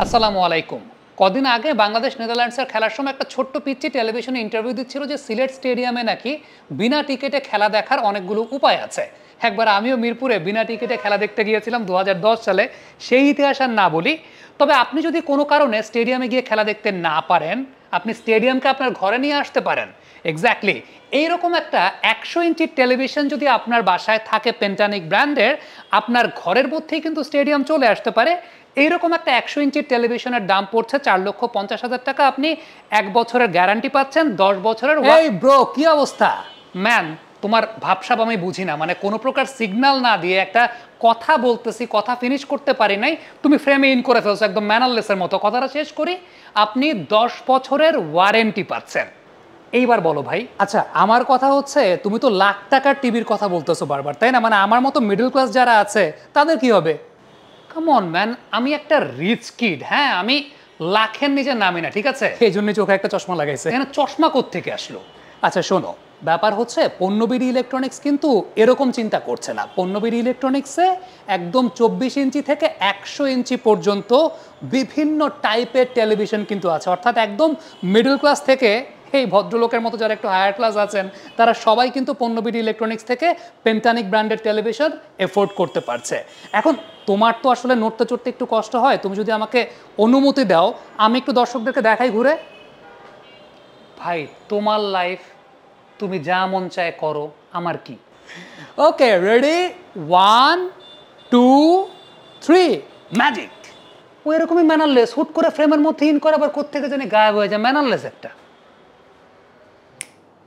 আসসালামু আলাইকুম। কদিন আগে বাংলাদেশ নেদারল্যান্ডসের খেলার সময় একটা ছোট্ট পিচ্চি টেলিভিশনে ইন্টারভিউ দিচ্ছিল যে সিলেট স্টেডিয়ামে নাকি বিনা টিকিটে খেলা দেখার অনেকগুলো উপায় আছে। একবার আমিও মিরপুরে বিনা টিকিটে খেলা দেখতে গিয়েছিলাম 2010 সালে, সেই ইতিহাস আর না বলি। তবে আপনি যদি কোনো কারণে স্টেডিয়ামে গিয়ে খেলা দেখতে না পারেন, আপনি স্টেডিয়ামকে আপনার ঘরে নিয়ে আসতে পারেন। এক্স্যাক্টলি এইরকম একটা 100 ইঞ্চির টেলিভিশন যদি আপনার বাসায় থাকে পেন্টানিক ব্র্যান্ডের, আপনার ঘরের মধ্যেই কিন্তু স্টেডিয়াম চলে আসতে পারে। এইরকম একটা 100 ইঞ্চির টেলিভিশনের দাম পড়ছে 4,50,000 টাকা। আপনি 1 বছরের গ্যারান্টি পাচ্ছেন, 10 বছরের। এই ব্রো, কি অবস্থা? ম্যান, তোমার ভাবসাব আমি বুঝি না, মানে কোনো প্রকার সিগন্যাল না দিয়ে একটা কথা বলতেছি, কথা ফিনিশ করতে পারি নাই, তুমি ফ্রেমে ইন করে ফেলছো একদম ম্যানারলেসের মতো। কথাটা শেষ করি। আপনি 10 বছরের ওয়ারেন্টি পাচ্ছেন। এইবার বলো ভাই, আচ্ছা আমার কথা হচ্ছে, তুমি তো লাখ টাকার টিভির কথা বলতেছো বারবার, তাই না? মানে আমার মতো মিডল ক্লাস যারা আছে তাদের কি হবে? কাম অন ম্যান, আমি একটা রিচ কিড, হ্যাঁ, আমি লাখের নিচে নামি না, ঠিক আছে? এই জন্য চোখে একটা চশমা লাগাইছে। এখানে চশমা কোত্থেকে আসলো? আচ্ছা শোনো, ব্যাপার হচ্ছে পণ্যবিড়ি ইলেকট্রনিক্স কিন্তু এরকম চিন্তা করছে না। পণ্যবিড়ি ইলেকট্রনিক্সে একদম 24 ইঞ্চি থেকে 100 ইঞ্চি পর্যন্ত বিভিন্ন টাইপের টেলিভিশন কিন্তু আছে। অর্থাৎ একদম মিডল ক্লাস থেকে এই ভদ্রলোকের মতো যারা একটু হায়ার ক্লাস আছেন, তারা সবাই কিন্তু পণ্যবিড়ি ইলেকট্রনিক্স থেকে পেন্টানিক ব্র্যান্ডের টেলিভিশন এফোর্ড করতে পারছে। এখন তোমার তো আসলে নড়তে চড়তে একটু কষ্ট হয়, তুমি যদি আমাকে অনুমতি দাও আমি একটু দর্শকদেরকে দেখাই ঘুরে। ভাই, তোমার লাইফ, তুমি যা মন চায় করো, আমার কি? ওকে, রেডি, 1 2 3, ম্যাজিক। ও এরকমই ম্যানারলেস, হুট করে ফ্রেমের মধ্যে ইন করে আবার কোত্থেকে জানি গায়েব হয়ে যায়, ম্যানারলেস একটা।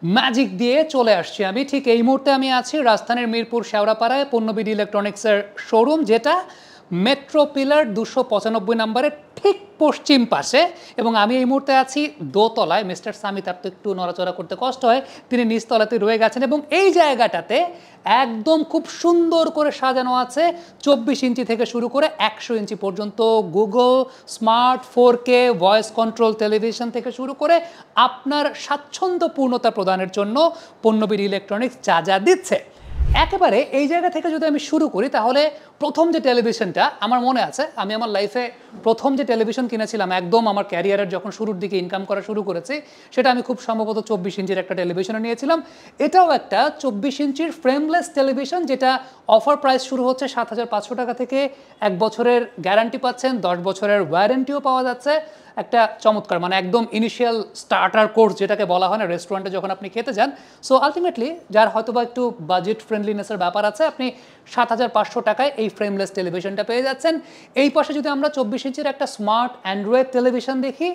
ম্যাজিক দিয়ে চলে আসছি আমি। ঠিক এই মুহূর্তে আমি আছি রাজধানীর মিরপুর শেওড়াপাড়ায় পণ্যবিড়ি ইলেকট্রনিক্সের শোরুম, যেটা মেট্রো পিলার 295 নম্বরের ঠিক পশ্চিম পাশে। এবং আমি এই মুহূর্তে আছি দোতলায়। মিস্টার সামি, তার তো একটু নড়াচড়া করতে কষ্ট হয়, তিনি নিচতলাতে রয়ে গেছেন। এবং এই জায়গাটাতে একদম খুব সুন্দর করে সাজানো আছে 24 ইঞ্চি থেকে শুরু করে 100 ইঞ্চি পর্যন্ত Google smart 4K voice control television থেকে শুরু করে আপনার স্বাচ্ছন্দ্যপূর্ণতা প্রদানের জন্য পণ্যবিড়ি ইলেকট্রনিক্স যা যা দিচ্ছে। একেবারে এই জায়গা থেকে যদি আমি শুরু করি, তাহলে প্রথম যে টেলিভিশনটা আমার মনে আছে, আমি আমার লাইফে প্রথম যে টেলিভিশন কিনেছিলাম একদম আমার ক্যারিয়ারের যখন শুরুর দিকে ইনকাম করা শুরু করেছি, সেটা আমি খুব সম্ভবত 24 ইঞ্চির একটা টেলিভিশনে নিয়েছিলাম। এটাও একটা 24 ইঞ্চির ফ্রেমলেস টেলিভিশন, যেটা অফার প্রাইস শুরু হচ্ছে 7,500 টাকা থেকে। 1 বছরের গ্যারান্টি পাচ্ছেন, 10 বছরের ওয়ারেন্টিও পাওয়া যাচ্ছে। একটা চমৎকার, মানে একদম ইনিশিয়াল স্টার্টার কোর্স যেটাকে বলা হয় না রেস্টুরেন্টে যখন আপনি খেতে যান। সো আলটিমেটলি যার হয়তো বা একটু বাজেট ফ্রেন্ডলিনেসের ব্যাপার আছে, আপনি 7,500 টাকায় এই ফ্রেমলেস টেলিভিশনটা পেয়ে যাচ্ছেন। এই পাশে যদি আমরা 24 ইঞ্চির একটা স্মার্ট অ্যান্ড্রয়েড টেলিভিশন দেখি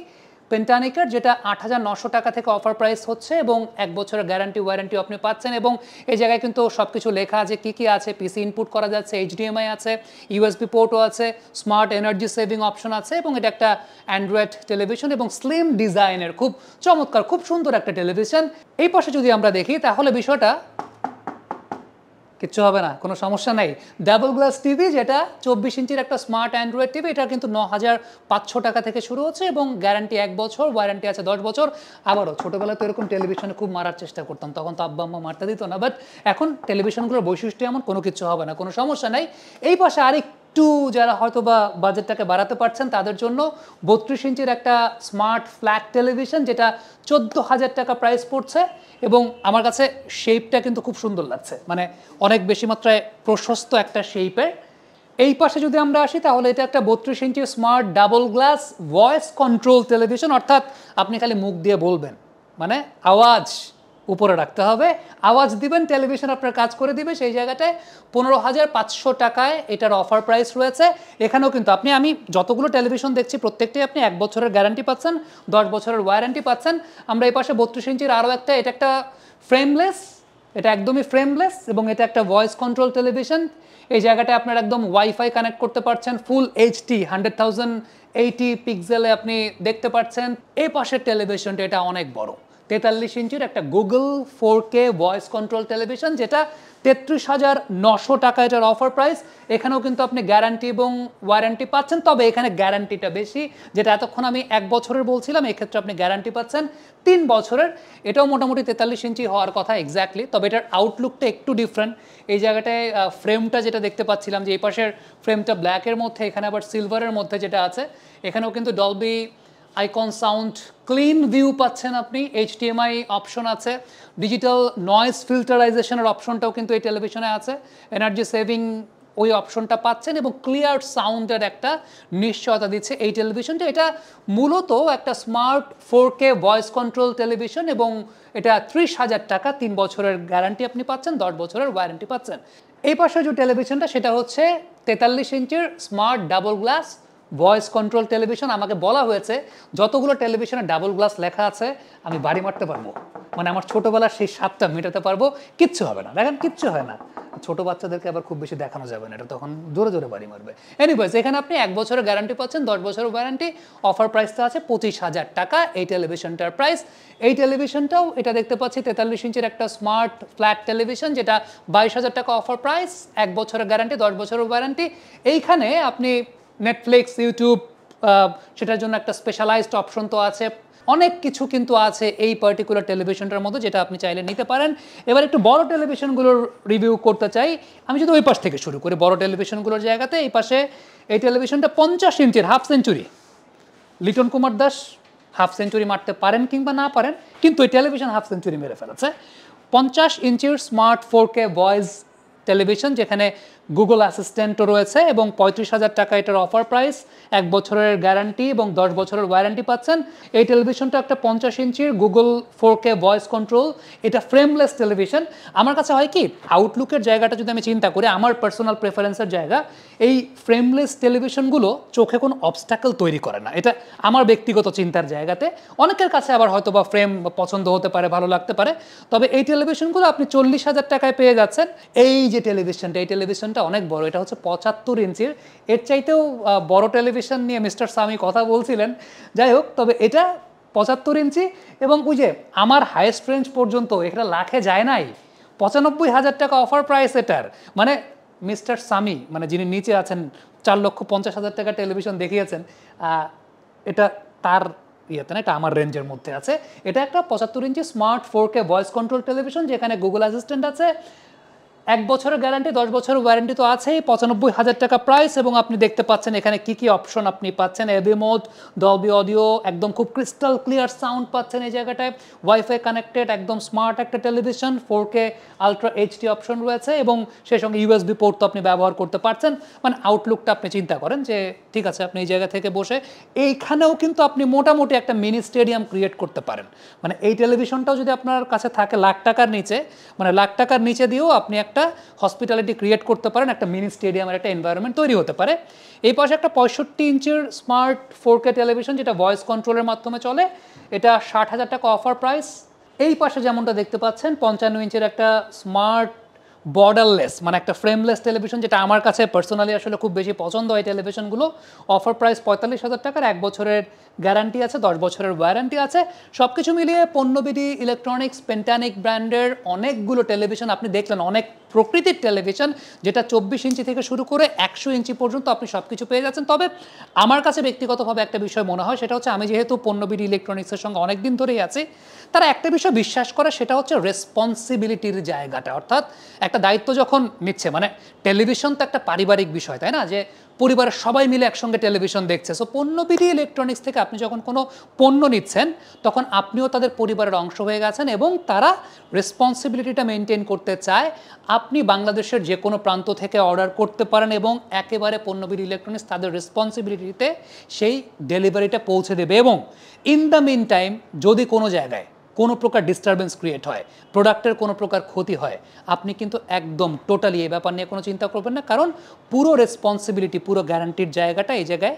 পেন্টানিকের, যেটা 8,900 টাকা থেকে অফার প্রাইস হচ্ছে, এবং 1 বছরের গ্যারান্টি ওয়ারেন্টি আপনি পাচ্ছেন। এবং এই জায়গায় কিন্তু সব কিছু লেখা আছে কী কী আছে। পিসি ইনপুট করা যাচ্ছে, HDMI আছে, USB পোর্টও আছে, স্মার্ট এনার্জি সেভিং অপশন আছে, এবং এটা একটা অ্যান্ড্রয়েড টেলিভিশন এবং স্লিম ডিজাইনের খুব চমৎকার, খুব সুন্দর একটা টেলিভিশন। এই পাশে যদি আমরা দেখি তাহলে বিষয়টা কিচ্ছু হবে না, কোনো সমস্যা নেই। ডাবল গ্লাস টিভি, যেটা 24 ইঞ্চির একটা স্মার্ট অ্যান্ড্রয়েড টিভি, এটা কিন্তু 9,500 টাকা থেকে শুরু হচ্ছে, এবং গ্যারান্টি 1 বছর, ওয়ারেন্টি আছে 10 বছর। আবারও ছোটোবেলায় তো এরকম টেলিভিশনে খুব মারার চেষ্টা করতাম, তখন তো আব্বা আম্মা মারতে দিত না, বাট এখন টেলিভিশনগুলোর বৈশিষ্ট্য এমন, কোনো কিছু হবে না, কোনো সমস্যা নাই। এই পাশে আরেকটু যারা হয়তো বা বাজেটটাকে বাড়াতে পারছেন তাদের জন্য 32 ইঞ্চির একটা স্মার্ট ফ্ল্যাট টেলিভিশন, যেটা 14,000 টাকা প্রাইস পড়ছে। এবং আমার কাছে শেপটা কিন্তু খুব সুন্দর লাগছে, মানে অনেক বেশি মাত্রায় প্রশস্ত একটা শেপের। এই পাশে যদি আমরা আসি তাহলে এটা একটা 32 inch smart double glass voice control television, অর্থাৎ আপনি খালি মুখ দিয়ে বলবেন, মানে আওয়াজ উপরে রাখতে হবে, আওয়াজ দিবেন, টেলিভিশন আপনার কাজ করে দিবে। সেই জায়গাটায় 15,500 টাকায় এটার অফার প্রাইস রয়েছে। এখানেও কিন্তু আমি যতগুলো টেলিভিশন দেখছি প্রত্যেকটাই আপনি 1 বছরের গ্যারান্টি পাচ্ছেন, 10 বছরের ওয়ারেন্টি পাচ্ছেন। আমরা এই পাশে 32 ইঞ্চির আরও একটা, এটা একটা ফ্রেমলেস, এটা একদমই ফ্রেমলেস, এবং এটা একটা ভয়েস কন্ট্রোল টেলিভিশন। এই জায়গাটায় আপনার একদম ওয়াইফাই কানেক্ট করতে পারছেন, ফুল HD 100,080 পিক্সেলে আপনি দেখতে পাচ্ছেন। এই পাশের টেলিভিশনটা এটা অনেক বড়, 43 ইঞ্চির একটা Google 4K voice control television, যেটা 33,900 টাকা এটার অফার প্রাইস। এখানেও কিন্তু আপনি গ্যারান্টি এবং ওয়ারেন্টি পাচ্ছেন, তবে এখানে গ্যারান্টিটা বেশি, যেটা এতক্ষণ আমি 1 বছরের বলছিলাম, এক্ষেত্রে আপনি গ্যারান্টি পাচ্ছেন 3 বছরের। এটাও মোটামুটি 43 ইঞ্চি হওয়ার কথা এক্স্যাক্টলি, তবে এটার আউটলুকটা একটু ডিফারেন্ট। এই জায়গাটায় ফ্রেমটা যেটা দেখতে পাচ্ছিলাম যে এই পাশের ফ্রেমটা ব্ল্যাকের মধ্যে, এখানে আবার সিলভারের মধ্যে যেটা আছে, এখানেও কিন্তু Dolby icon sound clean view পাচ্ছেন আপনি, HDMI অপশন আছে, ডিজিটাল নয়েজ ফিল্টারাইজেশনের অপশনটাও কিন্তু এই টেলিভিশনে আছে, এনার্জি সেভিং ওই অপশনটা পাচ্ছেন এবং ক্লিয়ার সাউন্ডের একটা নিশ্চয়তা দিচ্ছে এই টেলিভিশনটা। এটা মূলত একটা smart 4K voice control television এবং এটা 30,000 টাকা, 3 বছরের গ্যারান্টি আপনি পাচ্ছেন, 10 বছরের ওয়ারেন্টি পাচ্ছেন। এই পাশে যে টেলিভিশনটা সেটা হচ্ছে 43 ইঞ্চির smart double glass voice control television. আমাকে বলা হয়েছে যতগুলো টেলিভিশনে ডাবল গ্লাস লেখা আছে আমি বাড়ি মারতে পারবো, মানে আমার ছোটোবেলার সেই স্বাদটা মেটাতে পারবো, কিচ্ছু হবে না। দেখেন কিচ্ছু হয় না, ছোটো বাচ্চাদেরকে আবার খুব বেশি দেখানো যাবে না, এটা তখন জোরে জোরে বাড়ি মারবে। এনিওয়েজ, এখানে আপনি 1 বছরের গ্যারান্টি পাচ্ছেন, 10 বছরের ওয়ারেন্টি। অফার প্রাইসটা আছে 25,000 টাকা এই টেলিভিশনটার প্রাইস। এই টেলিভিশনটাও এটা দেখতে পাচ্ছি 43 ইঞ্চির একটা স্মার্ট ফ্ল্যাট টেলিভিশন, যেটা 22,000 টাকা অফার প্রাইস, 1 বছরের গ্যারান্টি, 10 বছরের ওয়ারেন্টি। এইখানে আপনি নেটফ্লিক্স, ইউটিউব, সেটার জন্য একটা স্পেশালাইজড অপশন তো আছে, অনেক কিছু কিন্তু আছে এই পার্টিকুলার টেলিভিশনটার মধ্যে, যেটা আপনি চাইলে নিতে পারেন। এবার একটু বড় টেলিভিশনগুলোর রিভিউ করতে চাই আমি, যদি ওই পাশ থেকে শুরু করি বড় টেলিভিশনগুলোর জায়গাতে। এই পাশে এই টেলিভিশনটা 50 ইঞ্চির half century, Liton Kumar Das half century মারতে পারেন কিংবা না পারেন, কিন্তু এই টেলিভিশন হাফ সেঞ্চুরি মেরে ফেলেছে। 50 ইঞ্চির স্মার্ট 4K ভয়েস টেলিভিশন, যেখানে গুগল অ্যাসিস্ট্যান্টও রয়েছে এবং 35,000 টাকা এটার অফার প্রাইস, 1 বছরের গ্যারান্টি এবং 10 বছরের ওয়ারেন্টি পাচ্ছেন। এই টেলিভিশনটা একটা 50 ইঞ্চির গুগল 4K ভয়েস কন্ট্রোল, এটা ফ্রেমলেস টেলিভিশন। আমার কাছে হয় কি, আউটলুকের জায়গাটা যদি আমি চিন্তা করি, আমার পার্সোনাল প্রেফারেন্সের জায়গা, এই ফ্রেমলেস টেলিভিশনগুলো চোখে কোনো অবস্ট্যাকল তৈরি করে না, এটা আমার ব্যক্তিগত চিন্তার জায়গাতে। অনেকের কাছে আবার হয়তো বা ফ্রেম পছন্দ হতে পারে, ভালো লাগতে পারে, তবে এই টেলিভিশনগুলো আপনি 40,000 টাকায় পেয়ে যাচ্ছেন। এই যে টেলিভিশনটা, এই টেলিভিশনটা অনেক বড়, এটা হচ্ছে 75 ইঞ্চির। এর চাইতেও বড় টেলিভিশন নিয়ে মিস্টার সামি কথা বলছিলেন, যাই হোক, তবে এটা 75 ইঞ্চি এবং ওই যে আমার হাইয়েস্ট রেঞ্জ পর্যন্ত এটা লাখে যায় নাই, 95,000 টাকা অফার প্রাইস এটার। মানে মিস্টার সামি, মানে যিনি নিচে আছেন, 4,50,000 টাকা টেলিভিশন দেখিয়েছেন, এটা তার ইয়েতে না, এটা আমার রেঞ্জের মধ্যে আছে। এটা একটা 75 inch smart 4K voice control television, যেখানে গুগল অ্যাসিস্ট্যান্ট আছে, 1 বছরের গ্যারান্টি, 10 বছরের ওয়ারেন্টি তো আছেই, 95,000 টাকা প্রাইস। এবং আপনি দেখতে পাচ্ছেন এখানে কি কি অপশন আপনি পাচ্ছেন, এবি মোড, ডলবি অডিও, একদম খুব ক্রিস্টাল ক্লিয়ার সাউন্ড পাচ্ছেন এই জায়গাটায়, ওয়াইফাই কানেক্টেড, একদম স্মার্ট একটা television, 4K ultra HD option রয়েছে এবং সেই সঙ্গে ইউএসবি পোর্ট তো আপনি ব্যবহার করতে পারছেন। মানে আউটলুকটা আপনি চিন্তা করেন যে ঠিক আছে, আপনি এই জায়গা থেকে বসে এইখানেও কিন্তু আপনি মোটামুটি একটা মিনি স্টেডিয়াম ক্রিয়েট করতে পারেন। মানে এই টেলিভিশনটাও যদি আপনার কাছে থাকে লাখ টাকার নিচে, মানে লাখ টাকার নিচে দিয়েও আপনি একটা হসপিটালিটি ক্রিয়েট করতে পারেন, একটা মিনি স্টেডিয়ামের একটা এনভায়রনমেন্ট তৈরি হতে পারে। এই পাশে একটা 65 ইঞ্চির স্মার্ট 4K টেলিভিশন, যেটা ভয়েস কন্ট্রোলের মাধ্যমে চলে, এটা 60,000 টাকা অফার প্রাইস। এই পাশে যেমনটা দেখতে পাচ্ছেন 55 ইঞ্চির একটা স্মার্ট বর্ডারলেস, মানে একটা ফ্রেমলেস টেলিভিশন, যেটা আমার কাছে পার্সোনালি আসলে খুব বেশি পছন্দ হয় টেলিভিশনগুলো। অফার প্রাইস 45,000 টাকার, 1 বছরের গ্যারান্টি আছে, 10 বছরের ওয়ারেন্টি আছে। সব কিছু মিলিয়ে পণ্যবিধি ইলেকট্রনিক্স, পেন্টানিক ব্র্যান্ডের অনেকগুলো টেলিভিশন আপনি দেখলেন, অনেক প্রকৃতির টেলিভিশন, যেটা 24 ইঞ্চি থেকে শুরু করে 100 ইঞ্চি পর্যন্ত আপনি সব কিছু পেয়ে যাচ্ছেন। তবে আমার কাছে ব্যক্তিগতভাবে একটা বিষয় মনে হয়, সেটা হচ্ছে আমি যেহেতু পণ্যবিধি ইলেকট্রনিক্সের সঙ্গে অনেক দিন ধরেই আছি, তারা একটা বিষয় বিশ্বাস করে, সেটা হচ্ছে রেসপন্সিবিলিটির জায়গাটা। অর্থাৎ একটা দায়িত্ব যখন নিচ্ছে, মানে টেলিভিশন তো একটা পারিবারিক বিষয়, তাই না, যে পরিবারের সবাই মিলে একসঙ্গে টেলিভিশন দেখছে। সো পণ্যবিধি ইলেকট্রনিক্স থেকে আপনি যখন কোনো পণ্য নিচ্ছেন, তখন আপনিও তাদের পরিবারের অংশ হয়ে গেছেন এবং তারা রেসপন্সিবিলিটিটা মেনটেন করতে চায়। আপনি বাংলাদেশের যে কোনো প্রান্ত থেকে অর্ডার করতে পারেন এবং একেবারে পণ্যবিধি ইলেকট্রনিক্স তাদের রেসপন্সিবিলিটিতে সেই ডেলিভারিটা পৌঁছে দেবে। এবং ইন দ্য মিন টাইম যদি কোনো জায়গায় কোনো প্রকার ডিস্টারবেন্স ক্রিয়েট হয়, প্রোডাক্টের কোনো প্রকার ক্ষতি হয়, আপনি কিন্তু একদম টোটালি এই ব্যাপার নিয়ে কোনো চিন্তা করবেন না, কারণ পুরো রেসপন্সিবিলিটি, পুরো গ্যারান্টির জায়গাটা এই জায়গায়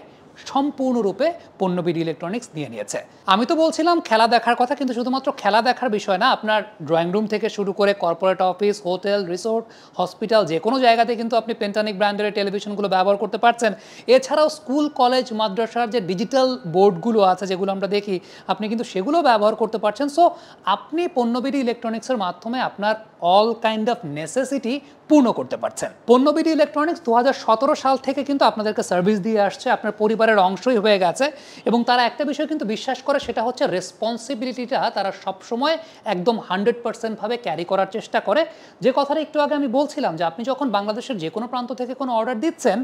সম্পূর্ণরূপে পণ্যবিডি ইলেকট্রনিক্স নিয়ে নিয়েছে। আমি তো বলছিলাম খেলা দেখার কথা, কিন্তু শুধুমাত্র খেলা দেখার বিষয় না, আপনার ড্রয়িং রুম থেকে শুরু করে corporate office, hotel, resort, hospital, যে কোনো জায়গাতে কিন্তু আপনি পেন্টানিক ব্র্যান্ডের টেলিভিশনগুলো ব্যবহার করতে পারছেন। এছাড়াও স্কুল, কলেজ, মাদ্রাসার যে ডিজিটাল বোর্ডগুলো আছে যেগুলো আমরা দেখি, আপনি কিন্তু সেগুলো ব্যবহার করতে পারছেন। সো আপনি পণ্যবিডি ইলেকট্রনিক্সের মাধ্যমে আপনার অল কাইন্ড অফ নেসেসিটি পূর্ণ করতে পারছেন। পণ্যবিডি ইলেকট্রনিক্স 2017 সাল থেকে কিন্তু আপনাদেরকে সার্ভিস দিয়ে আসছে, আপনার পরিবারের অংশই হয়ে গেছে। এবং তারা একটা বিষয় কিন্তু বিশ্বাস করে, সেটা হচ্ছে রেসপন্সিবিলিটিটা তারা সবসময় একদম 100% ভাবে ক্যারি করার চেষ্টা করে। যে কথাটা একটু আগে আমি বলছিলাম, যে আপনি যখন বাংলাদেশের যে কোনো প্রান্ত থেকে কোনো অর্ডার দিচ্ছেন,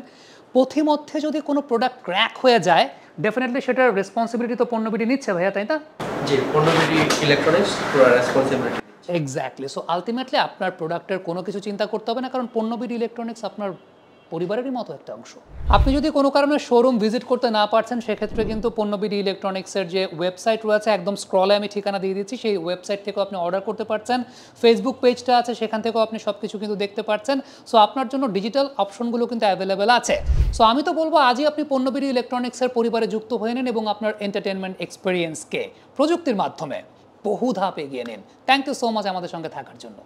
পথিমধ্যে যদি কোনো প্রোডাক্ট ক্র্যাক হয়ে যায়, ডেফিনেটলি সেটার রেসপন্সিবিলিটি তো পণ্যবিডি নিচ্ছে ভাইয়া, তাই না? জি, পণ্যবিডি ইলেকট্রনিক্স পুরো রেসপন্সিবিলিটি। এক্স্যাক্টলি। সো আলটিমেটলি আপনার প্রোডাক্টের কোনো কিছু চিন্তা করতে হবে না, কারণ পণ্যবিডি ইলেকট্রনিক্স আপনার পরিবারেরই মতো একটা অংশ। আপনি যদি কোনো কারণে শোরুম ভিজিট করতে না পারছেন, সেক্ষেত্রে কিন্তু পণ্যবিডি ইলেকট্রনিক্সের যে ওয়েবসাইট রয়েছে, একদম স্ক্রলে আমি ঠিকানা দিয়ে দিচ্ছি, সেই ওয়েবসাইট থেকেও আপনি অর্ডার করতে পারছেন। ফেসবুক পেজটা আছে, সেখান থেকেও আপনি সব কিছু কিন্তু দেখতে পাচ্ছেন। সো আপনার জন্য ডিজিটাল অপশনগুলো কিন্তু অ্যাভেলেবেল আছে। সো আমি তো বলবো আজই আপনি পণ্যবিডি ইলেকট্রনিক্সের পরিবারে যুক্ত হয়ে নিন এবং আপনার এন্টারটেনমেন্ট এক্সপিরিয়েন্সকে প্রযুক্তির মাধ্যমে বহু ধাপ এগিয়ে নিন। থ্যাংক ইউ সো মাচ আমাদের সঙ্গে থাকার জন্য।